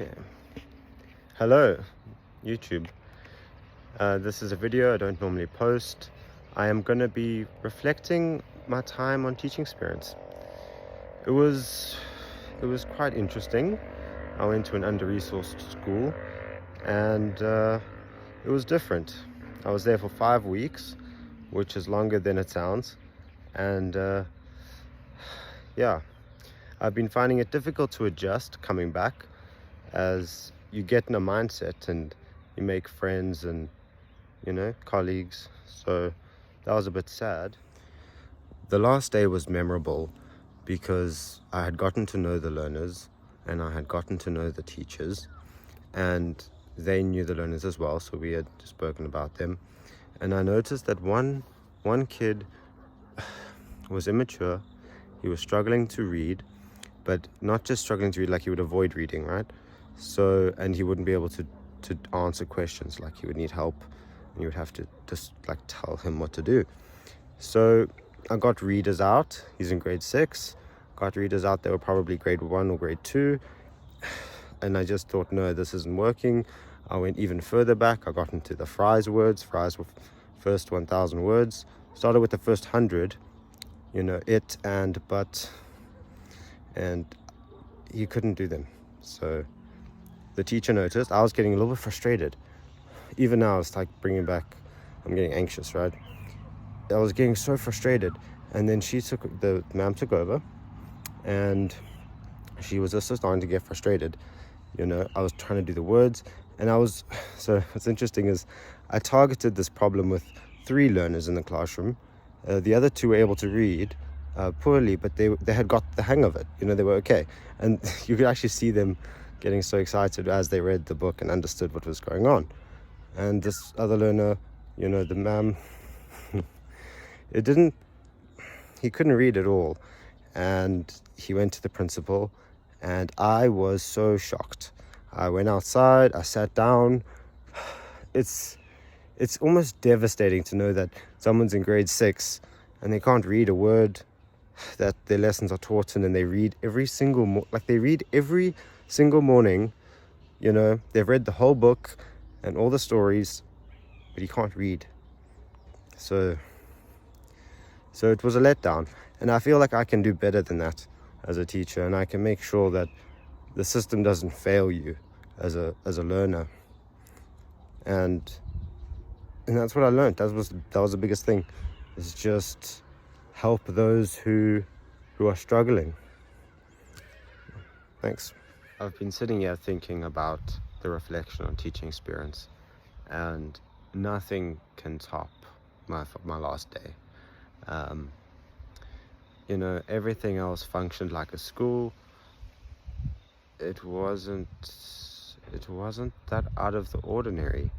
Okay. Hello, YouTube. This is a video I don't normally post. I am going to be reflecting my time on teaching experience. It was quite interesting. I went to an under-resourced school, and it was different. I was there for 5 weeks, which is longer than it sounds, and yeah, I've been finding it difficult to adjust coming back, as you get in a mindset and you make friends and colleagues. So that was a bit sad. The last day was memorable because I had gotten to know the learners and I had gotten to know the teachers, and they knew the learners as well, so we had spoken about them. And I noticed that one kid was immature. He was struggling to read, but not just struggling to read, like he would avoid reading, right? So, and he wouldn't be able to answer questions, like he would need help, and you would have to just like tell him what to do. So I got readers out. He's in grade 6. Got readers out. They were probably grade 1 or grade 2. And I just thought, no, this isn't working. I went even further back. I got into the Fries words. Fries were first 1,000 words. Started with the first 100, it and but, and he couldn't do them. So the teacher noticed. I was getting a little bit frustrated. Even now, it's like I'm getting anxious, right? I was getting so frustrated. And then the ma'am took over, and she was just starting to get frustrated. I was trying to do the words, and so what's interesting is I targeted this problem with 3 learners in the classroom. The other 2 were able to read poorly, but they had got the hang of it. They were okay. And you could actually see them getting so excited as they read the book and understood what was going on. And this other learner, the ma'am, he couldn't read at all. And he went to the principal, and I was so shocked. I went outside, I sat down. It's almost devastating to know that someone's in grade 6 and they can't read a word that their lessons are taught in, and they read every single morning. They've read the whole book and all the stories, but he can't read. So it was a letdown, and I feel like I can do better than that as a teacher, and I can make sure that the system doesn't fail you as a learner. And that's what I learned. That was the biggest thing, is just help those who are struggling. Thanks. I've been sitting here thinking about the reflection on teaching experience, and nothing can top my last day. Everything else functioned like a school. It wasn't that out of the ordinary.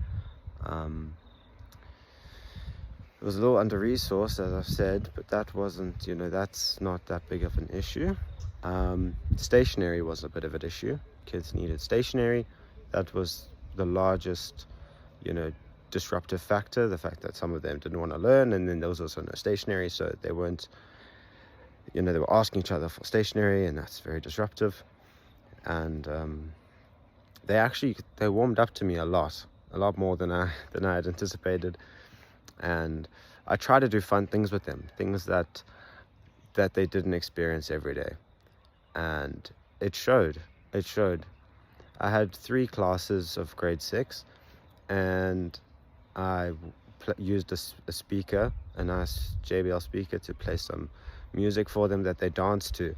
It was a little under-resourced, as I've said, but that wasn't, that's not that big of an issue. Stationery was a bit of an issue. Kids needed stationery. That was the largest, disruptive factor, the fact that some of them didn't want to learn, and then there was also no stationery, so they weren't, they were asking each other for stationery, and that's very disruptive. And they warmed up to me a lot more than I had anticipated. And I try to do fun things with them, things that they didn't experience every day, and it showed. I had 3 classes of grade 6, and I used a speaker, a nice JBL speaker, to play some music for them that they danced to,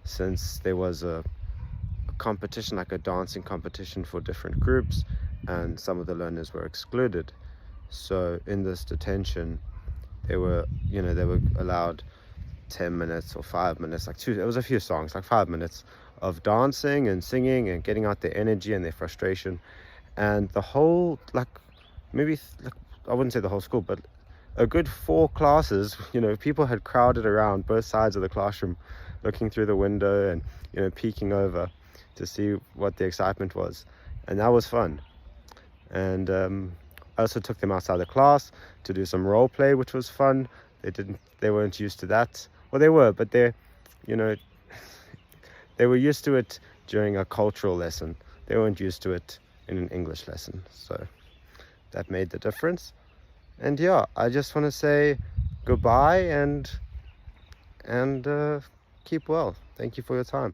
since there was a competition, like a dancing competition for different groups, and some of the learners were excluded. So in this detention, they were allowed 10 minutes or 5 minutes, it was a few songs, 5 minutes of dancing and singing and getting out their energy and their frustration. And the whole, I wouldn't say the whole school, but a good 4 classes, people had crowded around both sides of the classroom, looking through the window and, peeking over to see what the excitement was. And that was fun. And I also took them outside the class to do some role play, which was fun. They weren't used to that. Well, they were, but they were used to it during a cultural lesson. they weren't used to it in an English lesson. So that made the difference. And yeah, I just want to say goodbye and keep well. Thank you for your time.